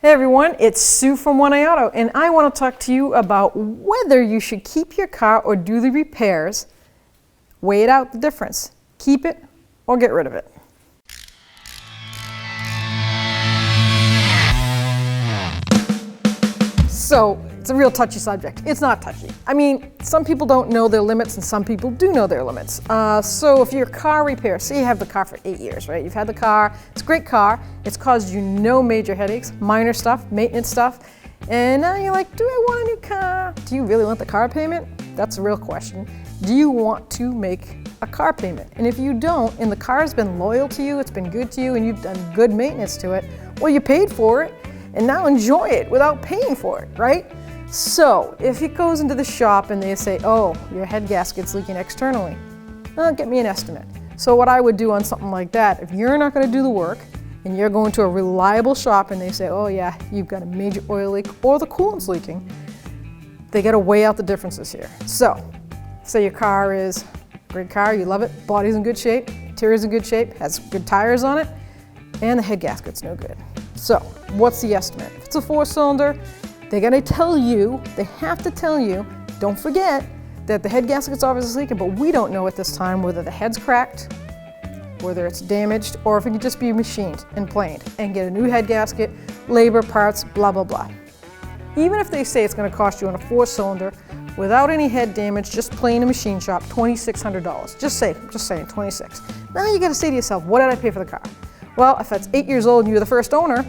Hey everyone, it's Sue from One Eye Auto, and I want to talk to you about whether you should keep your car or do the repairs. Weigh it out, the difference. Keep it or get rid of it. So, it's a real touchy subject. It's not touchy. I mean, some people don't know their limits and some people do know their limits. So if your car repair, say you have the car for 8 years, right? You've had the car, it's a great car, it's caused you no major headaches, minor stuff, maintenance stuff, and now you're like, do I want a new car? Do you really want the car payment? That's a real question. Do you want to make a car payment? And if you don't, and the car's been loyal to you, it's been good to you, and you've done good maintenance to it, well, you paid for it, and now enjoy it without paying for it, right? So, if it goes into the shop and they say, oh, your head gasket's leaking externally, get me an estimate. So what I would do on something like that, if you're not gonna do the work and you're going to a reliable shop and they say, oh yeah, you've got a major oil leak or the coolant's leaking, they gotta weigh out the differences here. So, say your car is a great car, you love it, body's in good shape, interior's in good shape, has good tires on it, and the head gasket's no good. So, what's the estimate? If it's a 4-cylinder, they gotta tell you, they have to tell you, don't forget that the head gasket's obviously leaking, but we don't know at this time whether the head's cracked, whether it's damaged, or if it could just be machined and planed and get a new head gasket, labor, parts, blah, blah, blah. Even if they say it's gonna cost you on a 4-cylinder, without any head damage, just plain a machine shop, $2,600. Just saying, 26. Now you gotta say to yourself, what did I pay for the car? Well, if it's 8 years old and you're the first owner,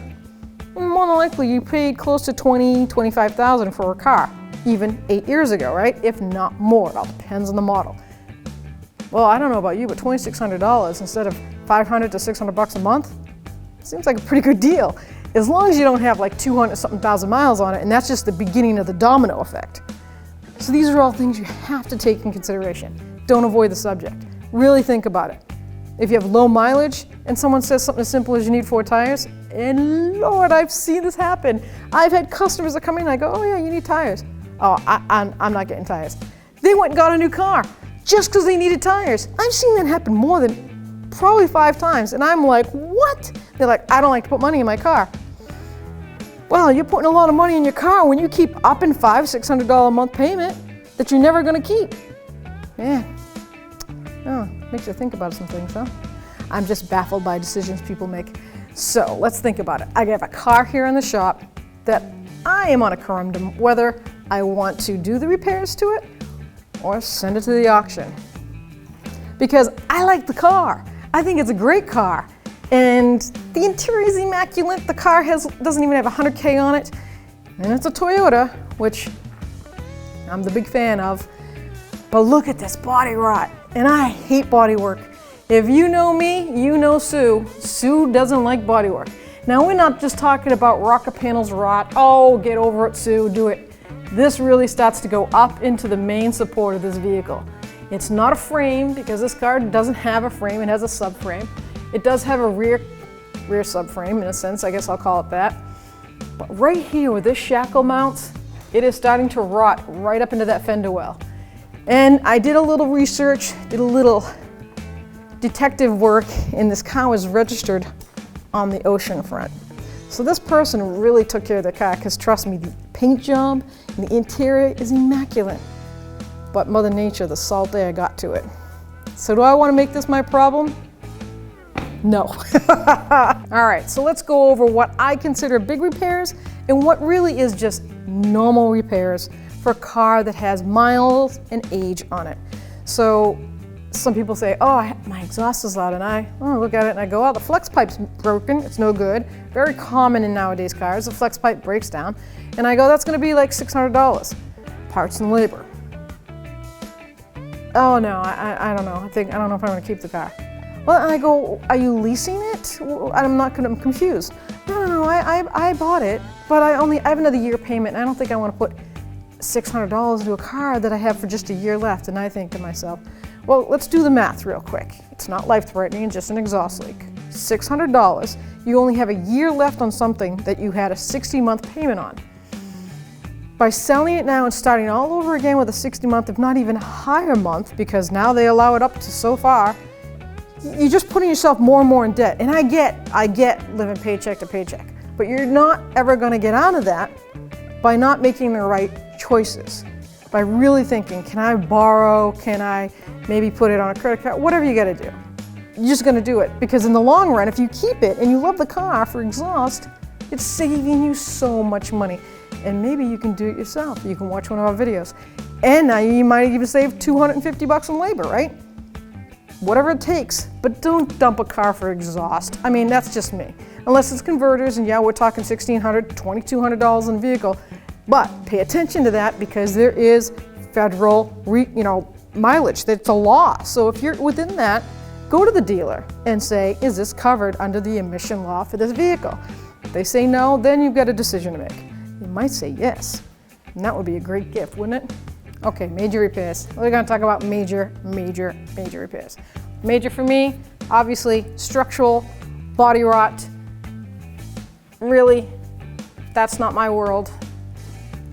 more than likely you paid close to $20,000, $25,000 for a car, even 8 years ago, right? If not more, it all depends on the model. Well, I don't know about you, but $2,600 instead of $500 to $600 a month seems like a pretty good deal. As long as you don't have like 200-something thousand miles on it, and that's just the beginning of the domino effect. So these are all things you have to take in consideration. Don't avoid the subject. Really think about it. If you have low mileage and someone says something as simple as you need 4 tires, and Lord, I've seen this happen. I've had customers that come in and I go, oh yeah, you need tires. Oh, I'm not getting tires. They went and got a new car just because they needed tires. I've seen that happen more than probably 5 times. And I'm like, what? They're like, I don't like to put money in my car. Well, you're putting a lot of money in your car when you keep upping $500, $600 a month payment that you're never gonna keep. Man, oh, makes you think about some things, huh? I'm just baffled by decisions people make. So let's think about it. I have a car here in the shop that I am on a conundrum whether I want to do the repairs to it or send it to the auction. Because I like the car. I think it's a great car. And the interior is immaculate. The car doesn't even have 100K on it. And it's a Toyota, which I'm the big fan of. But look at this body rot. And I hate body work. If you know me, you know Sue. Sue doesn't like body work. Now we're not just talking about rocker panels rot. Oh, get over it, Sue, do it. This really starts to go up into the main support of this vehicle. It's not a frame because this car doesn't have a frame, it has a subframe. It does have a rear subframe in a sense, I guess I'll call it that. But right here where this shackle mounts, it is starting to rot right up into that fender well. And I did a little research, did a little detective work, and this car was registered on the ocean front. So this person really took care of the car because trust me, the paint job and the interior is immaculate. But Mother Nature, the salt air got to it. So do I want to make this my problem? No. All right, so let's go over what I consider big repairs and what really is just normal repairs for a car that has miles and age on it. So some people say, oh, my exhaust is loud, and I look at it and I go, oh, the flex pipe's broken, it's no good. Very common in nowadays cars, the flex pipe breaks down. And I go, that's gonna be like $600, parts and labor. Oh no, I don't know, I don't know if I'm gonna keep the car. Well, I go, are you leasing it? I'm confused. No, I bought it, but I have another year payment, and I don't think I wanna put $600 into a car that I have for just a year left. And I think to myself, well, let's do the math real quick. It's not life-threatening, just an exhaust leak. $600, you only have a year left on something that you had a 60-month payment on. By selling it now and starting all over again with a 60-month, if not even higher month, because now they allow it up to so far, you're just putting yourself more and more in debt. And I get living paycheck to paycheck. But you're not ever going to get out of that by not making the right choices. By really thinking, can I borrow? Can I maybe put it on a credit card? Whatever you got to do. You're just going to do it, because in the long run, if you keep it and you love the car for exhaust, it's saving you so much money. And maybe you can do it yourself. You can watch one of our videos. And now you might even save $250 in labor, right? Whatever it takes, but don't dump a car for exhaust. I mean, that's just me. Unless it's converters, and yeah, we're talking $1,600, $2,200 in a vehicle. But pay attention to that, because there is federal, mileage. That's a law. So if you're within that, go to the dealer and say, is this covered under the emission law for this vehicle? If they say no, then you've got a decision to make. You might say yes, and that would be a great gift, wouldn't it? Okay, major repairs. We're going to talk about major repairs. Major for me, obviously, structural, body rot. Really, that's not my world.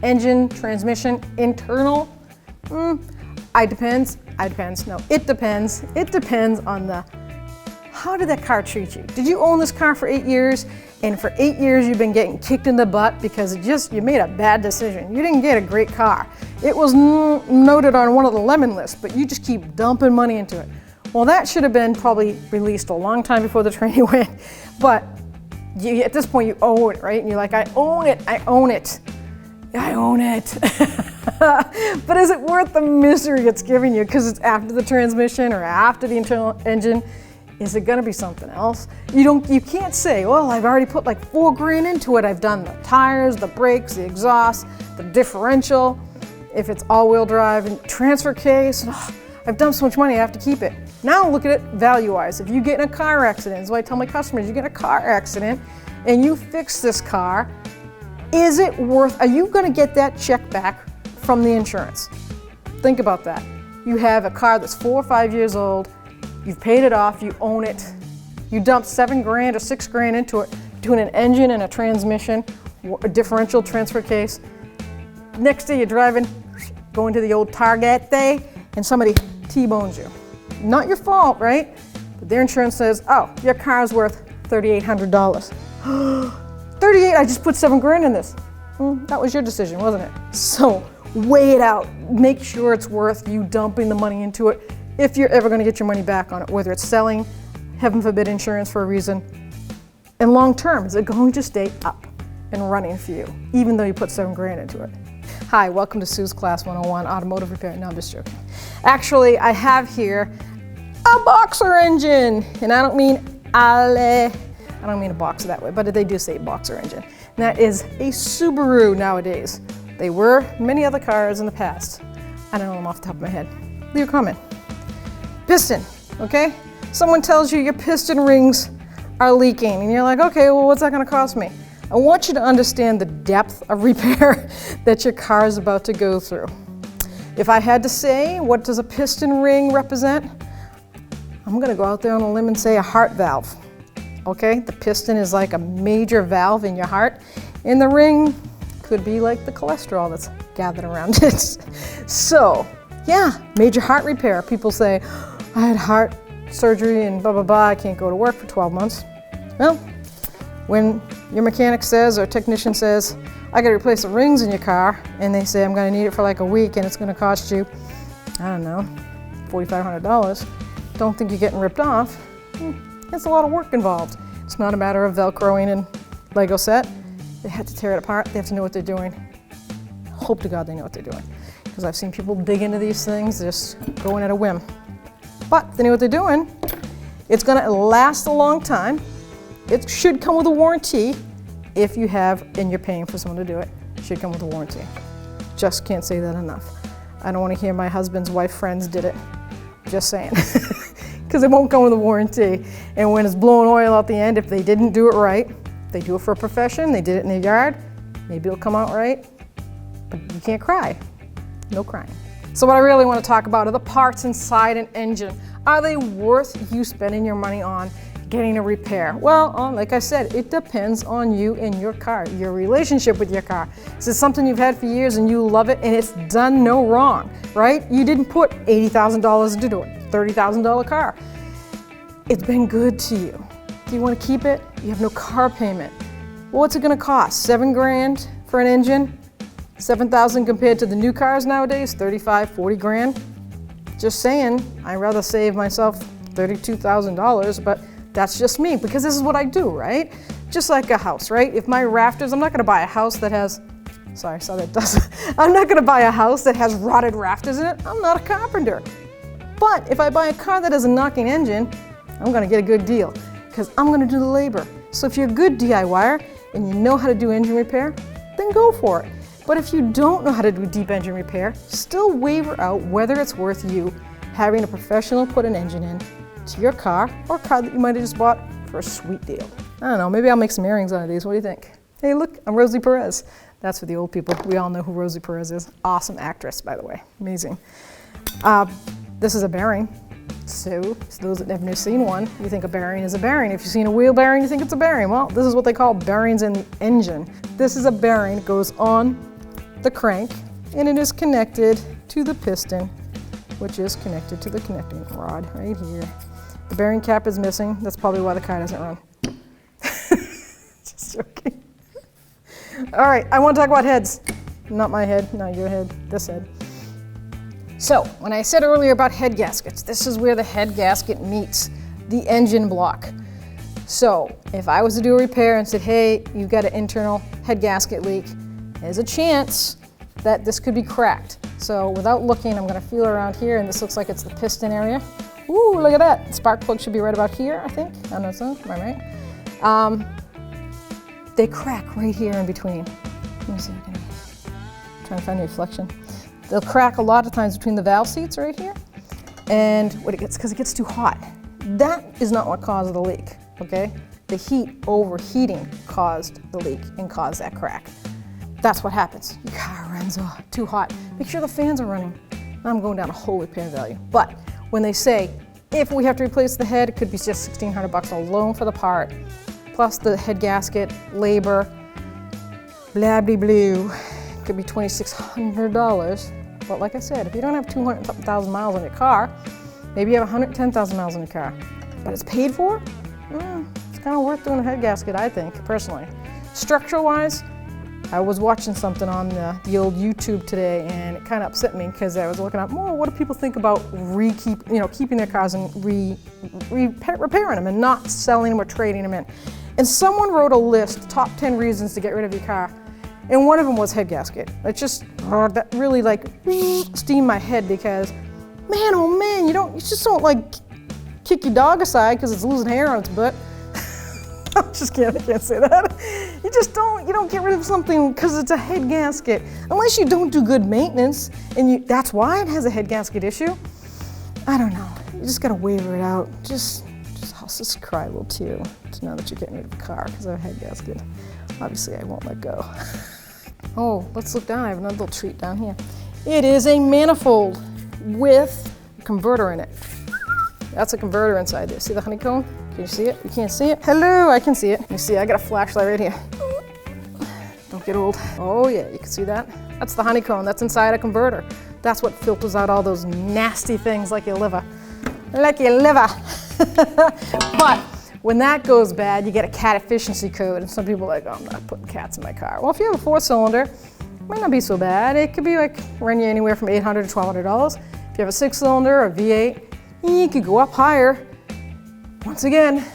Engine, transmission, internal, it depends. No, it depends. It depends on how did that car treat you? Did you own this car for 8 years, and for 8 years you've been getting kicked in the butt because you made a bad decision? You didn't get a great car. It was noted on one of the lemon lists, but you just keep dumping money into it. Well, that should have been probably released a long time before the training went, but at this point you owe it, right? And you're like, I own it. I own it. But is it worth the misery it's giving you because it's after the transmission or after the internal engine? Is it gonna be something else? You can't say, well, I've already put like $4,000 into it. I've done the tires, the brakes, the exhaust, the differential. If it's all-wheel drive and transfer case, I've done so much money, I have to keep it. Now look at it value-wise. If you get in a car accident, that's why I tell my customers, you get in a car accident and you fix this car, is it worth, are you gonna get that check back from the insurance? Think about that. You have a car that's 4 or 5 years old, you've paid it off, you own it, you dumped $7,000 or $6,000 into it, doing an engine and a transmission, a differential transfer case. Next day you're driving, going to the old Target day, and somebody T-bones you. Not your fault, right? But their insurance says, oh, your car's worth $3,800. 38, I just put $7,000 in this. That was your decision, wasn't it? So weigh it out. Make sure it's worth you dumping the money into it if you're ever gonna get your money back on it, whether it's selling, heaven forbid insurance for a reason. And long term, is it going to stay up and running for you, even though you put $7,000 into it? Hi, welcome to Sue's Class 101, Automotive Repair. No, I'm just joking. Actually, I have here a boxer engine, and I don't mean I don't mean a boxer that way, but they do say boxer engine. And that is a Subaru nowadays. They were many other cars in the past. I don't know them off the top of my head. Leave a comment. Piston, okay? Someone tells you your piston rings are leaking, and you're like, okay, well, what's that gonna cost me? I want you to understand the depth of repair that your car is about to go through. If I had to say, what does a piston ring represent? I'm gonna go out there on a limb and say a heart valve. Okay, the piston is like a major valve in your heart, and the ring could be like the cholesterol that's gathered around it. So, yeah, major heart repair. People say, I had heart surgery and blah, blah, blah, I can't go to work for 12 months. Well, when your mechanic says or technician says, I gotta replace the rings in your car, and they say, I'm gonna need it for like a week and it's gonna cost you, I don't know, $4,500, don't think you're getting ripped off. It's a lot of work involved. It's not a matter of Velcroing and Lego set. They have to tear it apart. They have to know what they're doing. Hope to God they know what they're doing. Because I've seen people dig into these things, just going at a whim. But if they know what they're doing, it's gonna last a long time. It should come with a warranty if you have, and you're paying for someone to do it. It should come with a warranty. Just can't say that enough. I don't want to hear my husband's wife friends did it. Just saying. Because it won't come with a warranty. And when it's blowing oil out the end, if they didn't do it right, they do it for a profession, they did it in their yard, maybe it'll come out right, but you can't cry. No crying. So what I really want to talk about are the parts inside an engine. Are they worth you spending your money on getting a repair? Well, like I said, it depends on you and your car, your relationship with your car. Is it something you've had for years and you love it and it's done no wrong, right? You didn't put $80,000 into it, $30,000 car. It's been good to you. Do you want to keep it? You have no car payment. Well, what's it gonna cost? 7 grand for an engine? 7,000 compared to the new cars nowadays, 35, 40 grand. Just saying, I'd rather save myself $32,000, but that's just me, because this is what I do, right? Just like a house, right? If my rafters, I'm not gonna buy a house that has, sorry, I saw that dust. I'm not gonna buy a house that has rotted rafters in it. I'm not a carpenter. But if I buy a car that has a knocking engine, I'm gonna get a good deal, because I'm gonna do the labor. So if you're a good DIYer and you know how to do engine repair, then go for it. But if you don't know how to do deep engine repair, still waver out whether it's worth you having a professional put an engine in to your car, or a car that you might have just bought for a sweet deal. I don't know, maybe I'll make some earrings out of these. What do you think? Hey, look, I'm Rosie Perez. That's for the old people. We all know who Rosie Perez is. Awesome actress, by the way. Amazing. This is a bearing. So those that have never seen one, you think a bearing is a bearing. If you've seen a wheel bearing, you think it's a bearing. Well, this is what they call bearings in the engine. This is a bearing. It goes on the crank, and it is connected to the piston, which is connected to the connecting rod right here. The bearing cap is missing. That's probably why the car doesn't run. Just joking. All right, I want to talk about heads. Not my head, not your head, this head. So, when I said earlier about head gaskets, this is where the head gasket meets the engine block. So, if I was to do a repair and said, hey, you've got an internal head gasket leak, there's a chance that this could be cracked. So, without looking, I'm going to feel around here, and this looks like it's the piston area. Ooh, look at that. The spark plug should be right about here, I think. I don't know, so, am I right? They crack right here in between. Let me see, I'm trying to find a reflection. They'll crack a lot of times between the valve seats right here, and what it gets, because it gets too hot. That is not what caused the leak, okay? The heat overheating caused the leak and caused that crack. That's what happens. Your car runs too hot. Make sure the fans are running. I'm going down a whole repair value. But when they say, if we have to replace the head, it could be just $1,600 alone for the part, plus the head gasket, labor, blah, blah, blah. Could be $2,600. But like I said, if you don't have 200,000 miles on your car, maybe you have 110,000 miles on your car, but it's paid for, it's kind of worth doing a head gasket, I think, personally. Structural-wise, I was watching something on the old YouTube today, and it kind of upset me because I was looking up, what do people think about keeping their cars and repairing them and not selling them or trading them in. And someone wrote a list, top 10 reasons to get rid of your car. And one of them was head gasket. It just, that really like steamed my head because, man, oh man, you just don't like kick your dog aside because it's losing hair on its butt. I can't say that. You don't get rid of something because it's a head gasket. Unless you don't do good maintenance and that's why it has a head gasket issue. I don't know, you just gotta waver it out. I'll just cry a little tear to know that you're getting rid of a car because of a head gasket. Obviously, I won't let go. Oh, let's look down. I have another little treat down here. It is a manifold with a converter in it. That's a converter inside there. See the honeycomb? Can you see it? You can't see it? Hello, I can see it. You see, I got a flashlight right here. Don't get old. Oh yeah, you can see that? That's the honeycomb. That's inside a converter. That's what filters out all those nasty things like your liver. Like your liver. But when that goes bad, you get a cat efficiency code, and some people are like, oh, I'm not putting cats in my car. Well, if you have a 4-cylinder, it might not be so bad. It could be like run you anywhere from $800 to $1,200. If you have a 6-cylinder or V8, you could go up higher. Once again,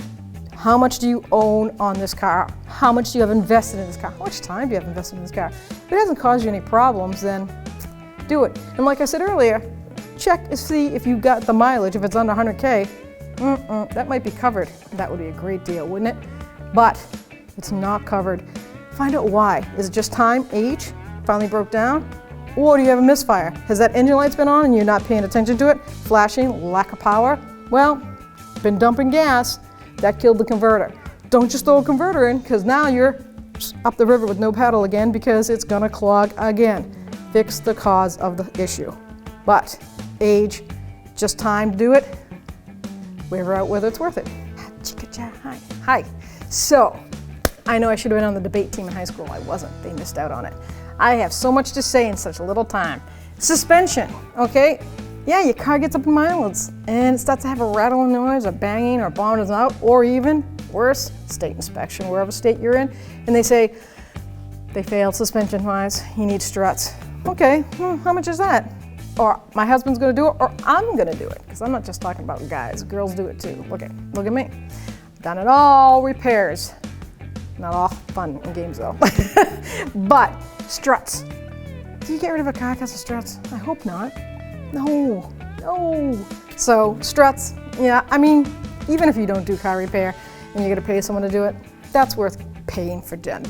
how much do you own on this car? How much do you have invested in this car? How much time do you have invested in this car? If it hasn't caused you any problems, then do it. And like I said earlier, check and see if you got the mileage. If it's under 100K, that might be covered. That would be a great deal, wouldn't it? But it's not covered. Find out why. Is it just time, age, finally broke down? Or do you have a misfire? Has that engine light's been on and you're not paying attention to it? Flashing, lack of power? Well, been dumping gas, that killed the converter. Don't just throw a converter in, because now you're up the river with no paddle again because it's gonna clog again. Fix the cause of the issue. But age, just time to do it. Waver out whether it's worth it. Hi. So, I know I should have been on the debate team in high school. I wasn't. They missed out on it. I have so much to say in such a little time. Suspension, okay? Yeah, your car gets up in miles and it starts to have a rattling noise, or banging, or bombing out, or even worse, state inspection, wherever state you're in, and they say, they failed suspension-wise, you need struts. Okay, how much is that? Or my husband's gonna do it, or I'm gonna do it. Because I'm not just talking about guys, girls do it too. Look at me. Done it all, repairs. Not all fun and games though. But struts. Do you get rid of a car because of struts? I hope not. No. So struts, yeah, I mean, even if you don't do car repair and you're gonna pay someone to do it, that's worth paying for done.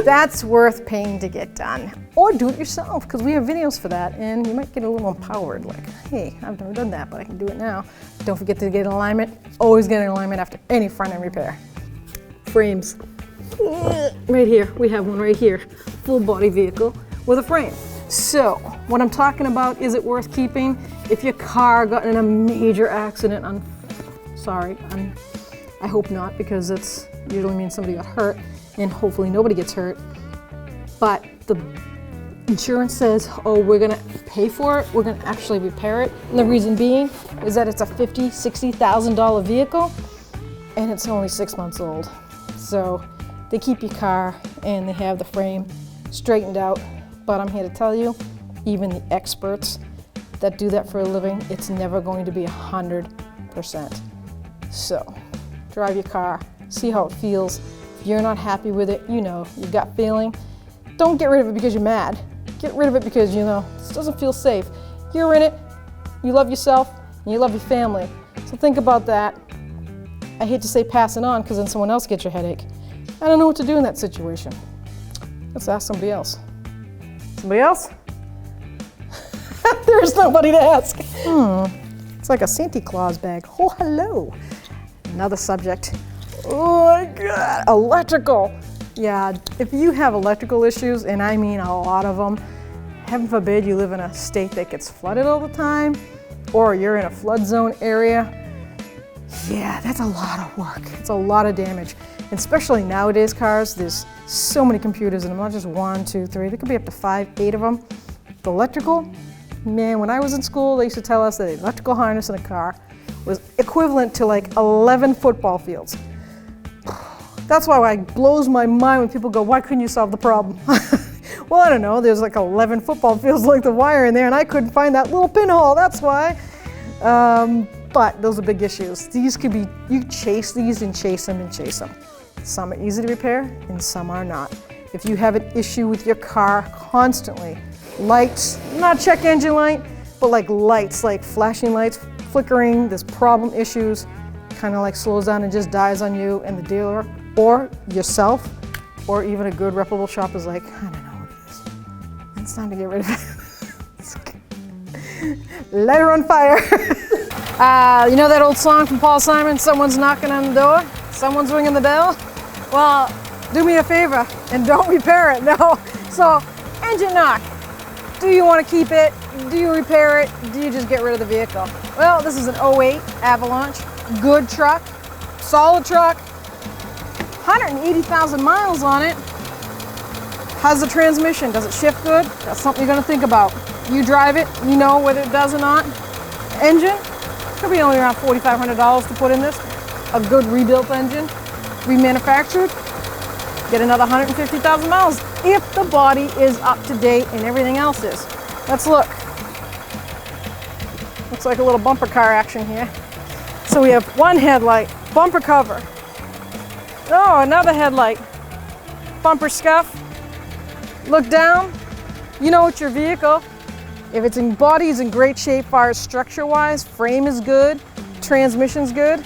That's worth paying to get done. Or do it yourself, because we have videos for that, and you might get a little empowered, like, hey, I've never done that, but I can do it now. Don't forget to get an alignment. Always get an alignment after any front end repair. Frames. Right here, we have one right here. Full body vehicle with a frame. So, what I'm talking about, is it worth keeping? If your car got in a major accident, I hope not, because it's usually means somebody got hurt, and hopefully nobody gets hurt. But the insurance says, oh, we're gonna pay for it, we're gonna actually repair it. And the reason being is that it's a $50,000, $60,000 vehicle, and it's only 6 months old. So they keep your car and they have the frame straightened out. But I'm here to tell you, even the experts that do that for a living, it's never going to be 100%. So drive your car, see how it feels. If you're not happy with it, you know, your gut feeling, don't get rid of it because you're mad. Get rid of it because, you know, this doesn't feel safe. You're in it, you love yourself, and you love your family. So think about that. I hate to say pass it on because then someone else gets your headache. I don't know what to do in that situation. Let's ask somebody else. Somebody else? There's nobody to ask. It's like a Santa Claus bag. Oh, hello. Another subject. Oh my God, electrical. Yeah, if you have electrical issues, and I mean a lot of them, heaven forbid you live in a state that gets flooded all the time, or you're in a flood zone area, yeah, that's a lot of work. It's a lot of damage. And especially nowadays cars, there's so many computers, and not just 1, 2, 3, there could be up to 5, 8 of them. The electrical, man, when I was in school, they used to tell us that the electrical harness in a car was equivalent to like 11 football fields. That's why it blows my mind when people go, why couldn't you solve the problem? Well, I don't know, there's like 11 football fields like the wire in there, and I couldn't find that little pinhole, that's why. But those are big issues. These could be, you chase these and chase them and chase them. Some are easy to repair and some are not. If you have an issue with your car constantly, lights, not check engine light, but like lights, like flashing lights, flickering, there's problem issues, kind of like slows down and just dies on you and the dealer, or yourself, or even a good reputable shop is like, I don't know what it is. It's time to get rid of it. Light her on fire. You know that old song from Paul Simon, someone's knocking on the door, someone's ringing the bell? Well, do me a favor and don't repair it, no. So, engine knock. Do you want to keep it? Do you repair it? Do you just get rid of the vehicle? Well, this is an 08 Avalanche, good truck, solid truck, 180,000 miles on it. How's the transmission? Does it shift good? That's something you're going to think about. You drive it, you know whether it does or not. Engine, could be only around $4,500 to put in this. A good rebuilt engine, remanufactured, get another 150,000 miles if the body is up to date and everything else is. Let's look. Looks like a little bumper car action here. So we have one headlight, bumper cover. Oh, another headlight, bumper scuff. Look down, you know it's your vehicle. If its body is in great shape, far as structure-wise, frame is good, transmission's good,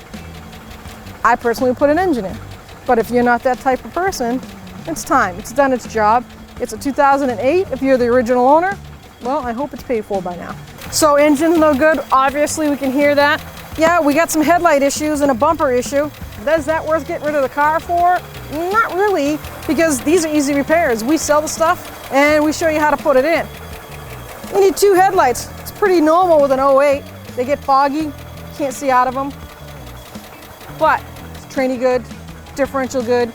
I personally put an engine in. But if you're not that type of person, it's time. It's done its job. It's a 2008. If you're the original owner, well, I hope it's paid for by now. So engine's no good. Obviously, we can hear that. Yeah, we got some headlight issues and a bumper issue. Is that worth getting rid of the car for? Not really, because these are easy repairs. We sell the stuff and we show you how to put it in. You need 2 headlights. It's pretty normal with an 08. They get foggy, can't see out of them. But it's tranny good, differential good,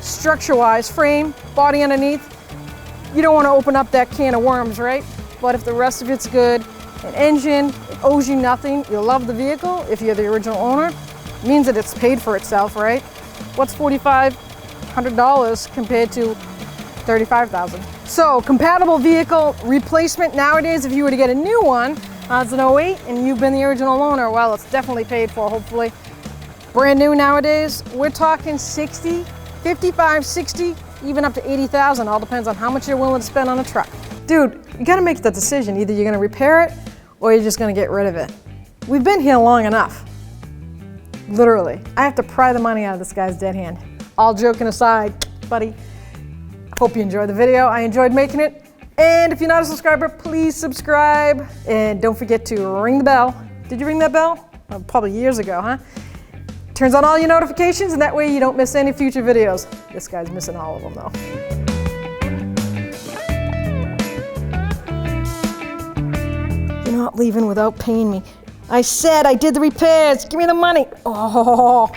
structure-wise, frame, body underneath. You don't want to open up that can of worms, right? But if the rest of it's good, an engine, it owes you nothing. You love the vehicle if you're the original owner. means that it's paid for itself, right? What's $4,500 compared to $35,000? So compatible vehicle replacement nowadays, if you were to get a new one, it's an '08 and you've been the original owner, well, it's definitely paid for, hopefully. Brand new nowadays, we're talking 60, 55, 60, even up to 80,000. All depends on how much you're willing to spend on a truck. Dude, you gotta make the decision. Either you're gonna repair it or you're just gonna get rid of it. We've been here long enough. Literally. I have to pry the money out of this guy's dead hand. All joking aside, buddy, hope you enjoyed the video. I enjoyed making it. And if you're not a subscriber, please subscribe. And don't forget to ring the bell. Did you ring that bell? Oh, probably years ago, huh? Turns on all your notifications, and that way you don't miss any future videos. This guy's missing all of them, though. You're not leaving without paying me. I said I did the repairs. Give me the money. Oh.